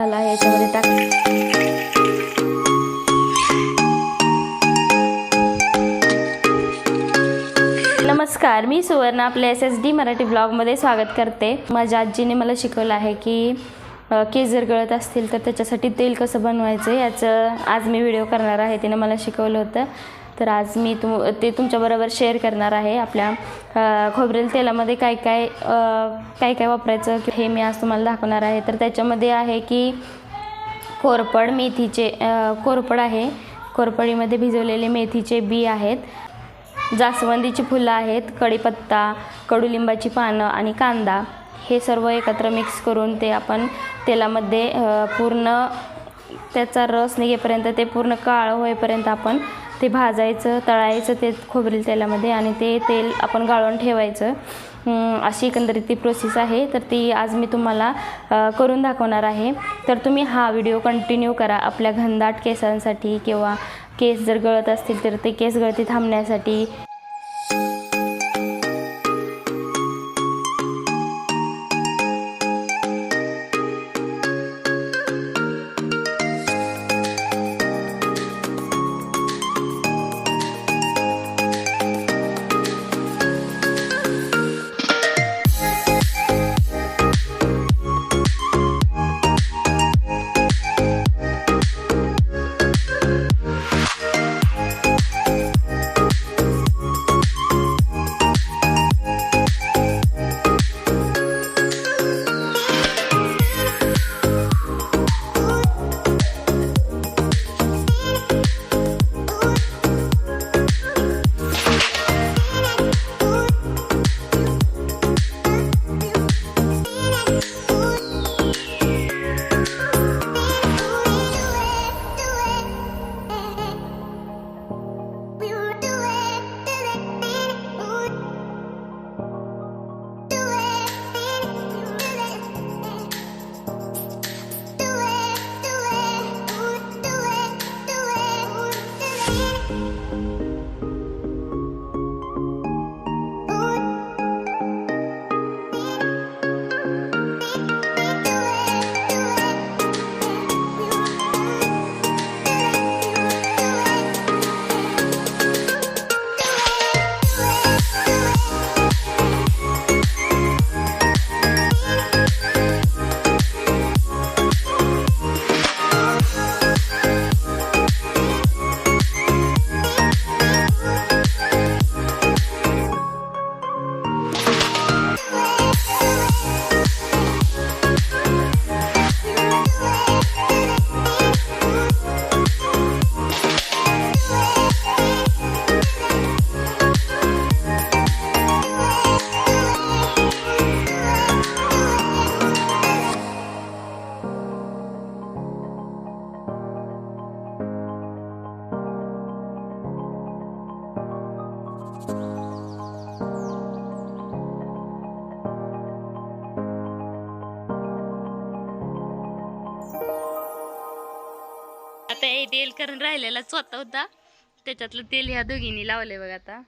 मला याच्यामध्ये टाक. नमस्कार, मी सुवर्ण आपल्या SSD मराठी ब्लॉगमध्ये स्वागत करते. माझ्या आजीने मला शिकवलं आहे की केस जर गळत असतील तर त्याच्यासाठी तेल कसं बनवायचं याचं आज मी व्हिडिओ करणार आहे. तिने मला शिकवलं होतं, तर आज मी ते तुमच्याबरोबर शेअर करणार आहे. आपल्या खोबरेल तेलामध्ये काय काय वापरायचं हे मी आज तुम्हाला दाखवणार आहे. तर त्याच्यामध्ये आहे की कोरफड, मेथीचे कोरफड आहे, कोरफडीमध्ये भिजवलेले मेथीचे बी आहेत, जास्वंदीची फुलं आहेत, कढीपत्ता, कडुलिंबाची पानं आणि कांदा हे सर्व एकत्र मिक्स करून ते आपण तेलामध्ये पूर्ण त्याचा रस निघेपर्यंत, ते पूर्ण काळं होईपर्यंत आपण ते भाजायचं, तळायचं ते खोबरेल तेलामध्ये आणि ते तेल आपण गाळून ठेवायचं. अशी एकंदरीत ती प्रोसेस आहे. तर ती आज मी तुम्हाला करून दाखवणार आहे. तर तुम्ही हा व्हिडिओ कंटिन्यू करा. आपल्या घनदाट केसांसाठी किंवा केस जर गळत असतील तर ते केस गळती थांबण्यासाठी. आता हे तेल करून राहिलेला स्वतः होता, त्याच्यातलं तेल ह्या दोघींनी लावले बघा. आता